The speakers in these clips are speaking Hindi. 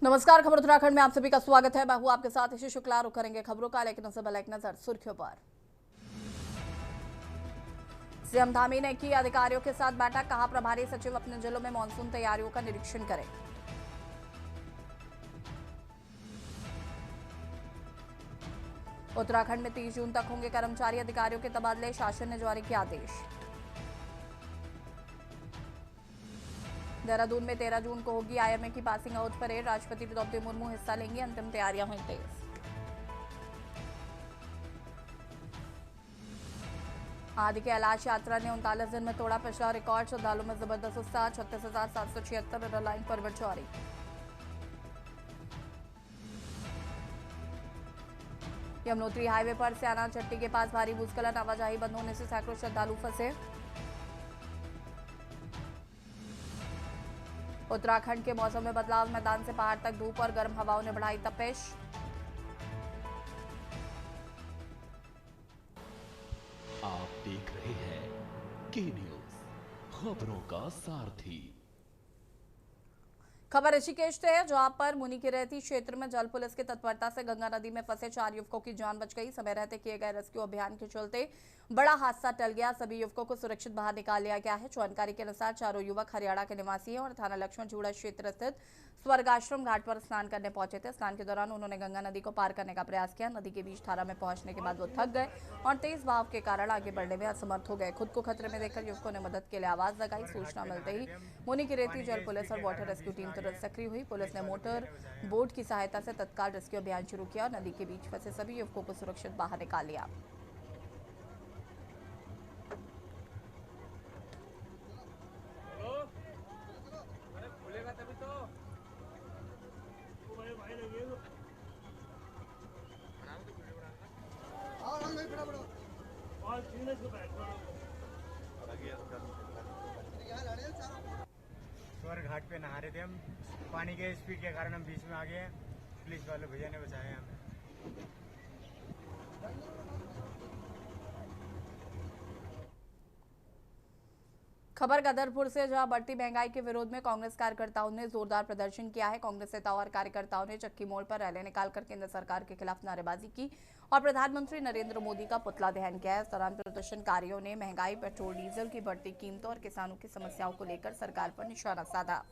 नमस्कार, खबर उत्तराखंड में आप सभी का स्वागत है। मैं हूं आपके साथ इसी शुक्ला। रुक करेंगे खबरों का, लेकिन उससे पहले एक नजर सुर्खियों पर। सीएम धामी ने की अधिकारियों के साथ बैठक, कहा प्रभारी सचिव अपने जिलों में मानसून तैयारियों का निरीक्षण करें। उत्तराखंड में 30 जून तक होंगे कर्मचारी अधिकारियों के तबादले, शासन ने जारी किया आदेश। देहरादून में 13 जून को होगी आईएमए की पासिंग आउट परेड, राष्ट्रपति द्रौपदी मुर्मू हिस्सा लेंगी, अंतिम तैयारियां हुई तेज। आदि के कैलाश यात्रा ने 39 दिन में तोड़ा पिछला रिकॉर्ड, श्रद्धालुओं में जबरदस्त उत्साह, 36,776 लाइन परमिट जारी। यमुनोत्री हाईवे पर स्याना चट्टी के पास भारी भूस्खलन, आवाजाही बंद होने से सैकड़ों श्रद्धालु फंसे। उत्तराखंड के मौसम में बदलाव, मैदान से पहाड़ तक धूप और गर्म हवाओं ने बढ़ाई तपिश। आप देख रहे हैं के न्यूज, खबरों का सारथी। खबर ऋषिकेश से है, जहां पर मुनिकीरेती क्षेत्र में जल पुलिस की तत्परता से गंगा नदी में फंसे 4 युवकों की जान बच गई। समय रहते किए गए रेस्क्यू अभियान के चलते बड़ा हादसा टल गया, सभी युवकों को सुरक्षित बाहर निकाल लिया गया है। जानकारी के अनुसार चारों युवक हरियाणा के निवासी हैं और थाना लक्ष्मण झूड़ा क्षेत्र स्थित स्वर्गाश्रम घाट पर स्नान करने पहुंचे थे। स्नान के दौरान उन्होंने गंगा नदी को पार करने का प्रयास किया। नदी के बीच धारा में पहुंचने के बाद वो थक गए और तेज बहाव के कारण आगे बढ़ने में असमर्थ हो गए। खुद को खतरे में देखकर युवकों ने मदद के लिए आवाज लगाई। सूचना मिलते ही मुनिकीरेती जल पुलिस और वाटर रेस्क्यू टीम तुरंत सक्रिय हुई। पुलिस ने मोटर बोट की सहायता से तत्काल रेस्क्यू अभियान शुरू किया और नदी के बीच फंसे सभी युवकों को सुरक्षित बाहर निकाल लिया। स्वर्ग घाट पे नहा रहे थे हम, पानी के स्पीड के कारण हम बीच में आ गए हैं। पुलिस वाले भैया ने बचाया हमें। खबर गदरपुर से, जहां बढ़ती महंगाई के विरोध में कांग्रेस कार्यकर्ताओं ने जोरदार प्रदर्शन किया है। कांग्रेस नेताओं और कार्यकर्ताओं ने चक्की मोड़ पर रैली निकालकर केंद्र सरकार के खिलाफ नारेबाजी की और प्रधानमंत्री नरेंद्र मोदी का पुतला दहन किया। इस दौरान प्रदर्शनकारियों ने महंगाई, पेट्रोल डीजल की बढ़ती कीमतों और किसानों की समस्याओं को लेकर सरकार पर निशाना साधा।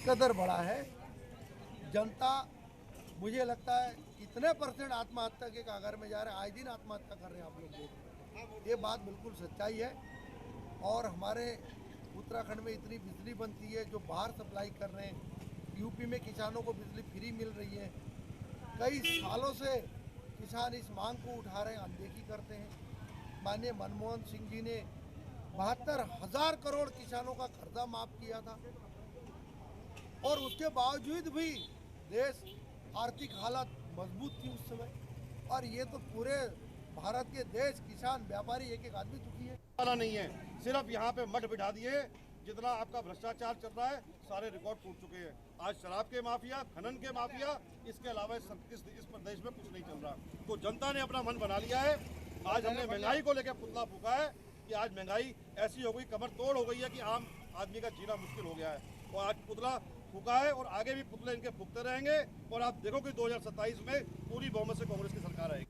कदर बड़ा है, जनता मुझे लगता है इतने परसेंट आत्महत्या के कागर में जा रहे हैं। आए दिन आत्महत्या कर रहे हैं, आप लोग देख रहे हैं। ये बात बिल्कुल सच्चाई है। और हमारे उत्तराखंड में इतनी बिजली बनती है जो बाहर सप्लाई कर रहे हैं। यूपी में किसानों को बिजली फ्री मिल रही है। कई सालों से किसान इस मांग को उठा रहे हैं, अनदेखी करते हैं। माननीय मनमोहन सिंह जी ने 72,000 करोड़ किसानों का कर्जा माफ किया था और उसके बावजूद भी देश आर्थिक हालत मजबूत थी उस समय। और ये तो पूरे भारत के देश किसान, व्यापारी, एक एक आदमी दुखी है। वाला नहीं है, सिर्फ यहाँ पे मठ बिठा दिए। जितना आपका भ्रष्टाचार चल रहा है सारे रिकॉर्ड टूट चुके हैं। आज शराब के माफिया, खनन के माफिया, इसके अलावा इस प्रदेश में कुछ नहीं चल रहा। तो जनता ने अपना मन बना लिया है। आज हमने महंगाई को लेकर पुतला फूका है कि आज महंगाई ऐसी हो गई, कमर तोड़ हो गई है कि आम आदमी का जीना मुश्किल हो गया है। और आज पुतला फूका है और आगे भी पुतले इनके फूकते रहेंगे। और आप देखो कि 2027 में पूरी बहुमत से कांग्रेस की सरकार आएगी।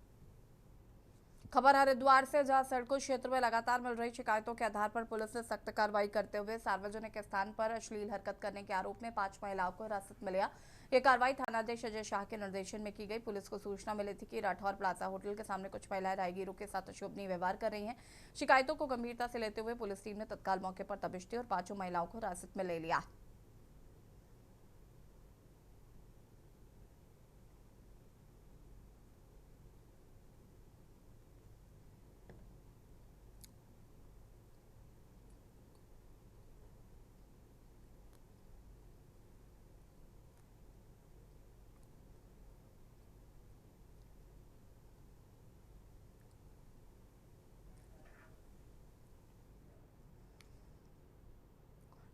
खबर हरिद्वार से, जहां सड़कों क्षेत्र में लगातार मिल रही शिकायतों के आधार पर पुलिस ने सख्त कार्रवाई करते हुए सार्वजनिक स्थान पर अश्लील हरकत करने के आरोप में 5 महिलाओं को हिरासत में लिया। यह कार्रवाई थानाध्यक्ष अजय शाह के निर्देशन में की गई। पुलिस को सूचना मिली थी कि राठौर प्लाजा होटल के सामने कुछ महिलाएं राहगीरों के साथ अशोभनीय व्यवहार कर रही हैं। शिकायतों को गंभीरता से लेते हुए पुलिस टीम ने तत्काल मौके पर दबिश दी और 5 महिलाओं को हिरासत में ले लिया।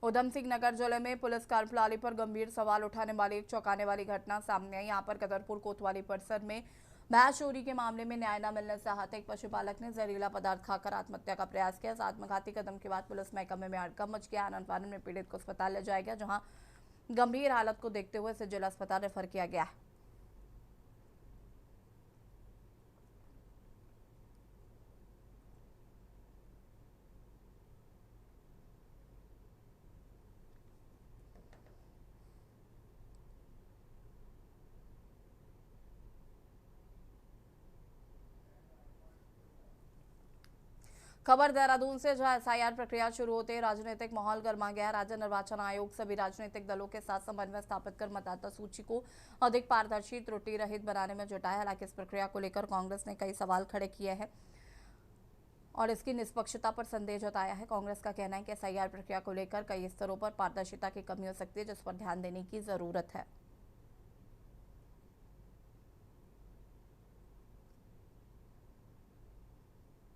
उधम सिंह नगर जिले में पुलिस कार्यप्रणाली पर गंभीर सवाल उठाने वाली एक चौंकाने वाली घटना सामने आई। यहां पर कदरपुर कोतवाली परिसर में भैंस चोरी के मामले में न्याय न मिलने से आहत एक पशुपालक ने जहरीला पदार्थ खाकर आत्महत्या का प्रयास किया। आत्मघाती कदम के बाद पुलिस महकमे में हड़कंप मच गया। आनंद में पीड़ित को अस्पताल ले जाया गया, जहां गंभीर हालत को देखते हुए इसे जिला अस्पताल रेफर किया गया है। खबर देहरादून से, जहां एसआईआर प्रक्रिया शुरू होते ही राजनीतिक माहौल गर्मा गया। राज्य निर्वाचन आयोग सभी राजनीतिक दलों के साथ समन्वय स्थापित कर मतदाता सूची को अधिक पारदर्शी, त्रुटि रहित बनाने में जुटा है। हालांकि इस प्रक्रिया को लेकर कांग्रेस ने कई सवाल खड़े किए हैं और इसकी निष्पक्षता पर संदेह जताया है। कांग्रेस का कहना है कि एसआईआर प्रक्रिया को लेकर कई स्तरों पर पारदर्शिता की कमी हो सकती है, जिस पर ध्यान देने की जरूरत है।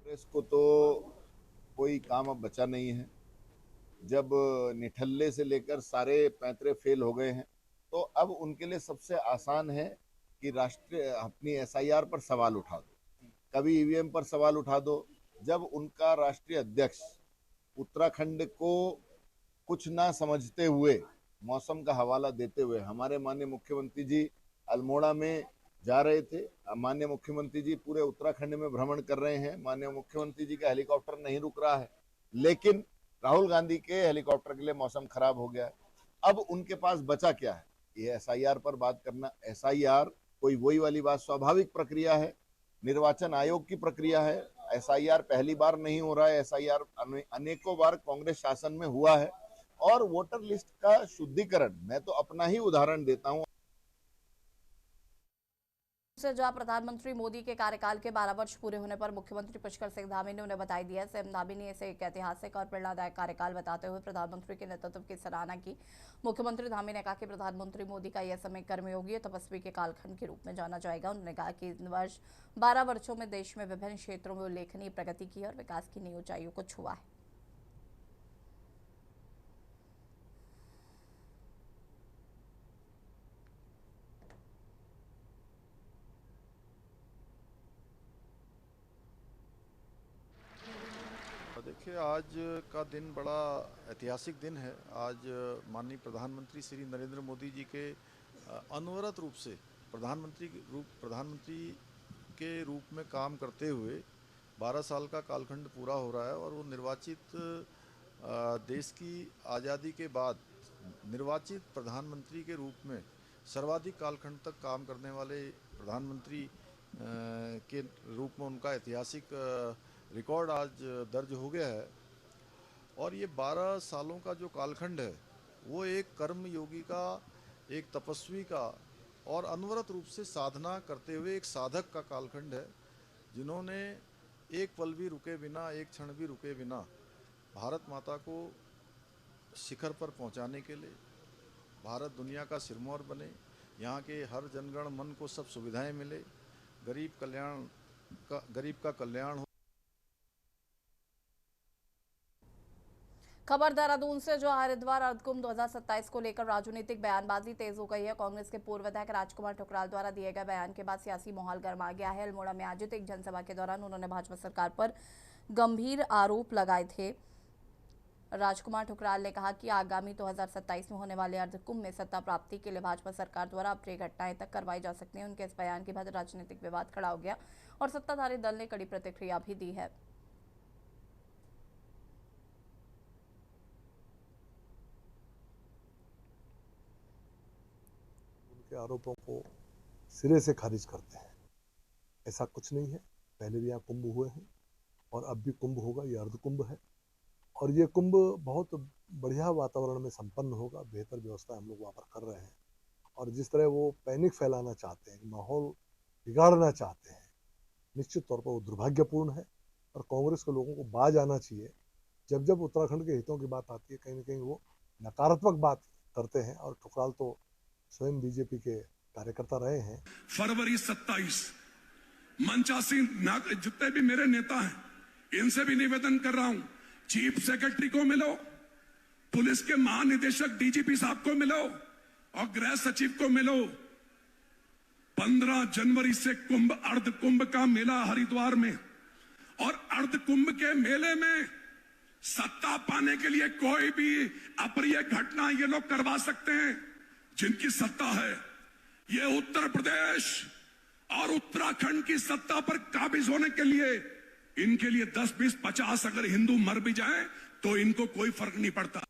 कांग्रेस को तो कोई काम अब बचा नहीं है। जब निठल्ले से लेकर सारे पैंतरे फेल हो गए हैं, तो अब उनके लिए सबसे आसान है कि राष्ट्रीय अपनी एसआईआर पर सवाल उठा दो, कभी ईवीएम पर सवाल उठा दो। जब उनका राष्ट्रीय अध्यक्ष उत्तराखंड को कुछ ना समझते हुए, मौसम का हवाला देते हुए, हमारे माननीय मुख्यमंत्री जी अल्मोड़ा में जा रहे थे। माननीय मुख्यमंत्री जी पूरे उत्तराखंड में भ्रमण कर रहे हैं। माननीय मुख्यमंत्री जी का हेलीकॉप्टर नहीं रुक रहा है, लेकिन राहुल गांधी के हेलीकॉप्टर के लिए मौसम खराब हो गया है। अब उनके पास बचा क्या है? ये एसआईआर पर बात करना। एसआईआर कोई वही वाली बात, स्वाभाविक प्रक्रिया है, निर्वाचन आयोग की प्रक्रिया है। एसआईआर पहली बार नहीं हो रहा है, एसआईआर अनेकों बार कांग्रेस शासन में हुआ है। और वोटर लिस्ट का शुद्धिकरण, मैं तो अपना ही उदाहरण देता हूं। जहां प्रधानमंत्री मोदी के कार्यकाल के 12 वर्ष पूरे होने पर मुख्यमंत्री पुष्कर सिंह धामी ने उन्हें बधाई दी है। सीएम धामी ने इसे एक ऐतिहासिक और प्रेरणादायक कार्यकाल बताते हुए प्रधानमंत्री के नेतृत्व की सराहना की। मुख्यमंत्री धामी ने कहा कि प्रधानमंत्री मोदी का यह समय कर्मयोगी तपस्वी के कालखंड के रूप में जाना जाएगा। उन्होंने कहा कि 12 वर्षों में देश में विभिन्न क्षेत्रों में उल्लेखनीय प्रगति की और विकास की नई ऊंचाइयों को छुआ है। देखिए, आज का दिन बड़ा ऐतिहासिक दिन है। आज माननीय प्रधानमंत्री श्री नरेंद्र मोदी जी के अनवरत रूप से प्रधानमंत्री के रूप में काम करते हुए 12 साल का कालखंड पूरा हो रहा है और वो निर्वाचित देश की आज़ादी के बाद निर्वाचित प्रधानमंत्री के रूप में सर्वाधिक कालखंड तक काम करने वाले प्रधानमंत्री के रूप में उनका ऐतिहासिक रिकॉर्ड आज दर्ज हो गया है। और ये 12 सालों का जो कालखंड है वो एक कर्म योगी का, एक तपस्वी का और अनवरत रूप से साधना करते हुए एक साधक का कालखंड है, जिन्होंने एक पल भी रुके बिना, एक क्षण भी रुके बिना भारत माता को शिखर पर पहुंचाने के लिए, भारत दुनिया का सिरमौर बने, यहाँ के हर जनगण मन को सब सुविधाएं मिले, गरीब का कल्याण हो। खबर देहरादून से, जो हरिद्वार अर्धकुंभ 2027 को लेकर राजनीतिक बयानबाजी तेज हो गई है। कांग्रेस के पूर्व विधायक राजकुमार ठुकराल द्वारा दिए गए बयान के बाद सियासी माहौल गर्मा गया है। अल्मोड़ा में आयोजित एक जनसभा के दौरान उन्होंने भाजपा सरकार पर गंभीर आरोप लगाए थे। राजकुमार ठुकराल ने कहा कि आगामी 2027 में होने वाले अर्धकुंभ में सत्ता प्राप्ति के लिए भाजपा सरकार द्वारा अप्रिय घटनाएं तक करवाई जा सकती हैं। उनके इस बयान के बाद राजनीतिक विवाद खड़ा हो गया और सत्ताधारी दल ने कड़ी प्रतिक्रिया भी दी है। के आरोपों को सिरे से खारिज करते हैं। ऐसा कुछ नहीं है, पहले भी यहाँ कुंभ हुए हैं और अब भी कुंभ होगा। ये अर्धकुंभ है और ये कुंभ बहुत बढ़िया वातावरण में संपन्न होगा। बेहतर व्यवस्था हम लोग वहाँ पर कर रहे हैं और जिस तरह वो पैनिक फैलाना चाहते हैं, माहौल बिगाड़ना चाहते हैं, निश्चित तौर पर वो दुर्भाग्यपूर्ण है और कांग्रेस के लोगों को बाज आना चाहिए। जब जब उत्तराखंड के हितों की बात आती है, कहीं ना कहीं वो नकारात्मक बात करते हैं और ठुकराल तो स्वयं बीजेपी के कार्यकर्ता रहे हैं। फरवरी 27 मंचासी जितने भी मेरे नेता हैं, इनसे भी निवेदन कर रहा हूं, चीफ सेक्रेटरी को मिलो, पुलिस के महानिदेशक डीजीपी साहब को मिलो और गृह सचिव को मिलो। 15 जनवरी से कुंभ अर्ध कुंभ का मेला हरिद्वार में, और अर्ध कुंभ के मेले में सत्ता पाने के लिए कोई भी अप्रिय घटना ये लोग करवा सकते हैं। जिनकी सत्ता है, ये उत्तर प्रदेश और उत्तराखंड की सत्ता पर काबिज होने के लिए इनके लिए 10, 20, 50 अगर हिंदू मर भी जाए तो इनको कोई फर्क नहीं पड़ता।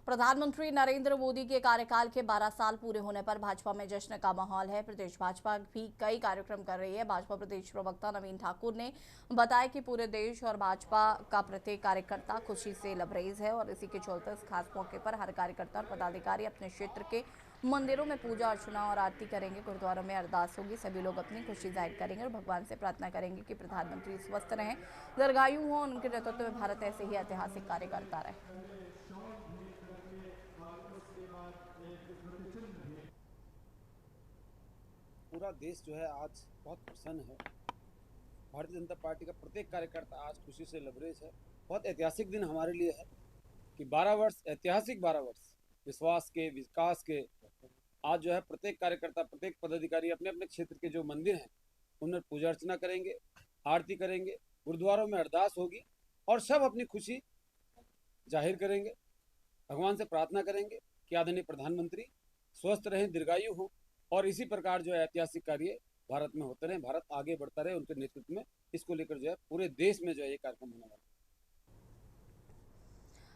प्रधानमंत्री नरेंद्र मोदी के कार्यकाल के 12 साल पूरे होने पर भाजपा में जश्न का माहौल है। प्रदेश भाजपा भी कई कार्यक्रम कर रही है। भाजपा प्रदेश प्रवक्ता नवीन ठाकुर ने बताया कि पूरे देश और भाजपा का प्रत्येक कार्यकर्ता खुशी से लबरेज है और इसी के चलते इस खास मौके पर हर कार्यकर्ता और पदाधिकारी अपने क्षेत्र के मंदिरों में पूजा अर्चना और आरती करेंगे। गुरुद्वारों में अरदास होगी। सभी लोग अपनी खुशी जाहिर करेंगे और भगवान से प्रार्थना करेंगे कि प्रधानमंत्री स्वस्थ रहें, दीर्घायु हों, उनके नेतृत्व में भारत ऐसे ही ऐतिहासिक कार्य करता रहे। पूरा देश जो है आज बहुत प्रसन्न है। भारतीय जनता पार्टी का प्रत्येक कार्यकर्ता आज खुशी से लबरेज है। बहुत ऐतिहासिक दिन हमारे लिए है कि 12 वर्ष, ऐतिहासिक 12 वर्ष विश्वास के, विकास के, आज जो है प्रत्येक कार्यकर्ता, प्रत्येक पदाधिकारी अपने अपने क्षेत्र के जो मंदिर हैं उनमें पूजा अर्चना करेंगे, आरती करेंगे, गुरुद्वारों में अरदास होगी और सब अपनी खुशी जाहिर करेंगे। भगवान से प्रार्थना करेंगे कि आदरणीय प्रधानमंत्री स्वस्थ रहें, दीर्घायु हो और इसी प्रकार जो है ऐतिहासिक कार्य भारत में होते रहे, भारत आगे बढ़ता रहे उनके नेतृत्व में। इसको लेकर जो है पूरे देश में जो है ये कार्यक्रम होने वाला है।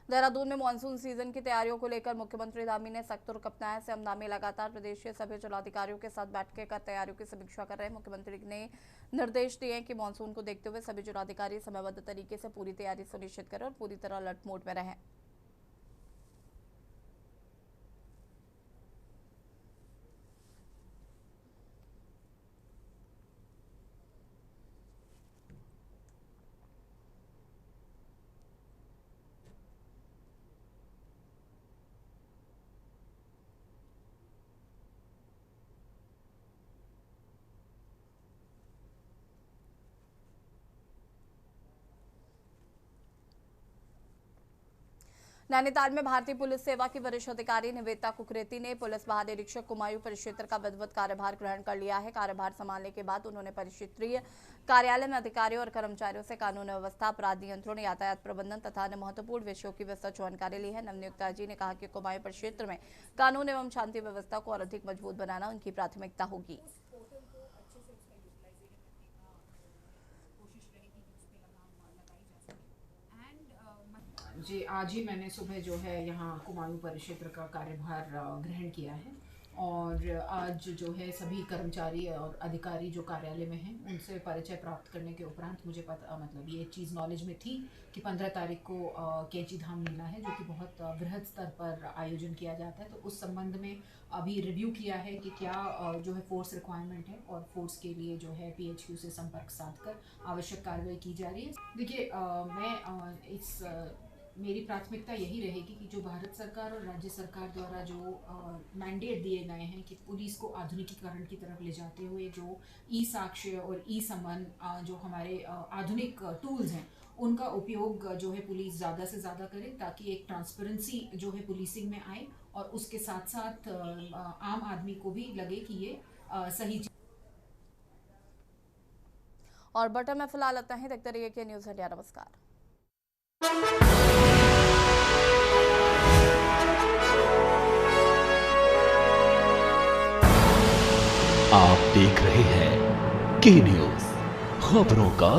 देहरादून में मानसून सीजन की तैयारियों को लेकर मुख्यमंत्री धामी ने सख्त रुख अपनाया। सीएम धामी लगातार प्रदेश के सभी जिलाधिकारियों के साथ बैठकें कर तैयारियों की समीक्षा कर रहे हैं। मुख्यमंत्री ने निर्देश दिए कि मानसून को देखते हुए सभी जिलाधिकारी समयबद्ध तरीके से पूरी तैयारी सुनिश्चित करें और पूरी तरह अलर्ट मोड में रहें। नैनीताल में भारतीय पुलिस सेवा की वरिष्ठ अधिकारी निवेदिता कुकरेती ने पुलिस महानिरीक्षक कुमायूं परिक्षेत्र का विधिवत कार्यभार ग्रहण कर लिया है। कार्यभार संभालने के बाद उन्होंने परिक्षेत्रीय कार्यालय में अधिकारियों और कर्मचारियों से कानून व्यवस्था, अपराध नियंत्रण, यातायात प्रबंधन तथा अन्य महत्वपूर्ण विषयों की विस्तृत जानकारी ली है। नवनियुक्त आईजी ने कहा कि कुमायूं परिक्षेत्र में कानून एवं शांति व्यवस्था को और अधिक मजबूत बनाना उनकी प्राथमिकता होगी। जी, आज ही मैंने सुबह जो है यहाँ कुमायूं परिक्षेत्र का कार्यभार ग्रहण किया है और आज जो है सभी कर्मचारी और अधिकारी जो कार्यालय में हैं उनसे परिचय प्राप्त करने के उपरांत मुझे पता मतलब ये चीज़ नॉलेज में थी कि 15 तारीख को कैची धाम मेला है जो कि बहुत बृहद स्तर पर आयोजन किया जाता है। तो उस संबंध में अभी रिव्यू किया है कि क्या जो है फोर्स रिक्वायरमेंट है और फोर्स के लिए जो है PHQ से संपर्क साधकर आवश्यक कार्रवाई की जा रही है। देखिए, मैं मेरी प्राथमिकता यही रहेगी कि जो भारत सरकार और राज्य सरकार द्वारा जो मैंडेट दिए गए हैं कि पुलिस को आधुनिकीकरण की तरफ ले जाते हुए जो ई-साक्ष्य और ई-समन जो हमारे आधुनिक टूल्स हैं उनका उपयोग जो है पुलिस ज़्यादा से ज़्यादा करे ताकि एक ट्रांसपेरेंसी जो है पुलिसिंग में आए और उसके साथ साथ आम आदमी को भी लगे कि ये सही चीज़। और बटन में फिलहाल आता है। देखते रहिए के न्यूज़ इंडिया। नमस्कार। आप देख रहे हैं के न्यूज़, खबरों का